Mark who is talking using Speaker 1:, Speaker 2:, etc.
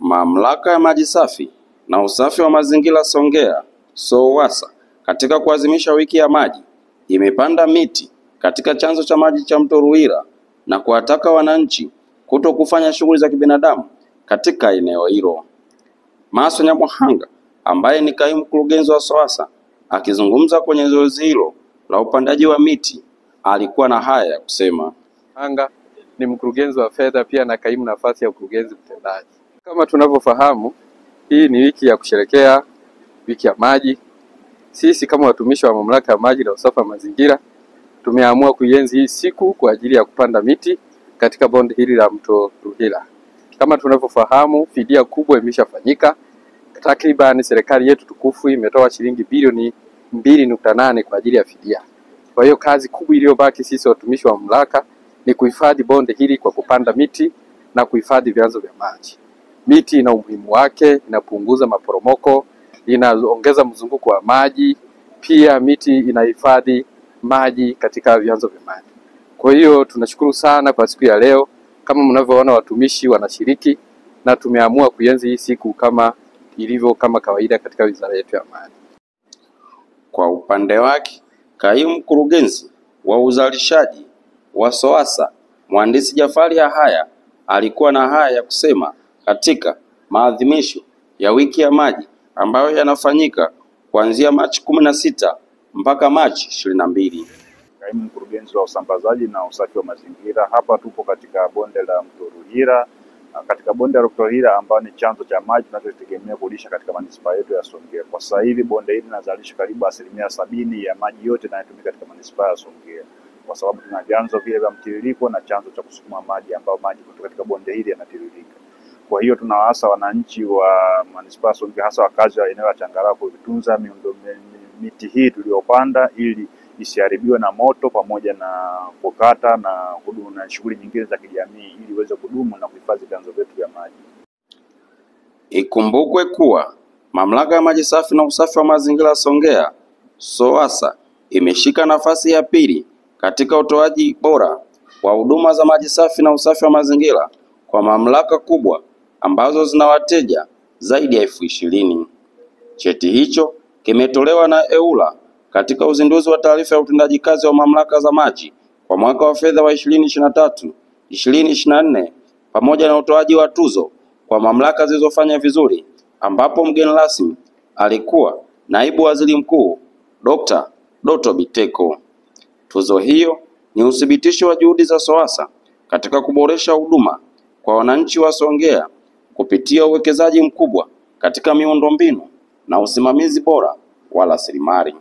Speaker 1: Mamlaka ya Maji Safi na Usafi wa Mazingira Songea SOWASA katika kuadhimisha wiki ya maji imepanda miti katika chanzo cha maji cha mto Ruhila na kuwataka wananchi kuto kufanya shughuli za kibinadamu katika eneo hilo. Maso Nyamuhanga ambaye ni kaimu mkurugenzi wa SOWASA akizungumza kwenye zoezi hilo la upandaji wa miti alikuwa na haya ya kusema.
Speaker 2: Anga ni mkurugenzi wa fedha pia na kaimu nafasi ya mkurugenzi mtendaji. Kama tunavyofahamu, hii ni wiki ya kusherekea wiki ya maji. Sisi kama watumishi wa mamlaka ya maji na usafi wa mazingira tumeamua kuienzi hii siku kwa ajili ya kupanda miti katika bonde hili la mto Ruhila. Kama tunavyofahamu, fidia kubwa imeshafanyika. Takriban serikali yetu tukufu imetoa shilingi bilioni 2.8 kwa ajili ya fidia. Kwa hiyo kazi kubwa iliyobaki sisi watumishi wa mamlaka ni kuhifadhi bonde hili kwa kupanda miti na kuhifadhi vyanzo vya maji. Miti ina umuhimu wake, inapunguza maporomoko, inaongeza mzunguko wa maji, pia miti inahifadhi maji katika vyanzo vya maji. Kwa hiyo tunashukuru sana kwa siku ya leo, kama mnavyoona watumishi wanashiriki na tumeamua kuienzi hii siku kama ilivyo kama kawaida katika wizara yetu ya maji.
Speaker 1: Kwa upande wake, kaimu mkurugenzi wa uzalishaji wa SOWASA Mhandisi Jafari Yahaya alikuwa na haya ya kusema katika maadhimisho ya wiki ya maji ambayo yanafanyika kuanzia Machi 16 mpaka Machi 22.
Speaker 3: Kaimu mkurugenzi wa usambazaji na usafi wa mazingira. Hapa tupo katika bonde la mto Ruhila. Katika bonde la mto Ruhila ambao ni chanzo cha maji tunachotegemea kulisha katika manispaa yetu ya Songea. Kwa sasa hivi bonde hili linazalisha karibu 70% ya maji yote yanayotumika katika manispaa ya Songea, kwa sababu tuna vyanzo vile vya mtiririko na chanzo cha kusukuma maji ambao maji kutoka katika bonde hili yanatiririka. Kwa hiyo tunawaasa wananchi wa manispaa ya Songea, hasa wakazi wa eneo la changarawe, kutunza miti hii tuliyopanda ili isiharibiwe na moto pamoja na kukata na shughuli nyingine za kijamii, ili iweze kudumu na kuhifadhi vyanzo vyetu vya maji.
Speaker 1: Ikumbukwe kuwa Mamlaka ya Maji Safi na Usafi wa Mazingira Songea SOWASA imeshika nafasi ya pili katika utoaji bora wa huduma za maji safi na usafi wa mazingira kwa mamlaka kubwa ambazo zina wateja zaidi ya 20,000. Cheti hicho kimetolewa na EWURA katika uzinduzi wa taarifa ya utendaji kazi wa mamlaka za maji kwa mwaka wa fedha wa 2023/2024 pamoja na utoaji wa tuzo kwa mamlaka zilizofanya vizuri, ambapo mgeni rasmi alikuwa Naibu Waziri Mkuu Dr. Doto Biteko. Tuzo hiyo ni uthibitisho wa juhudi za SOWASA katika kuboresha huduma kwa wananchi wa Songea kupitia uwekezaji mkubwa katika miundombinu na usimamizi bora wa rasilimali.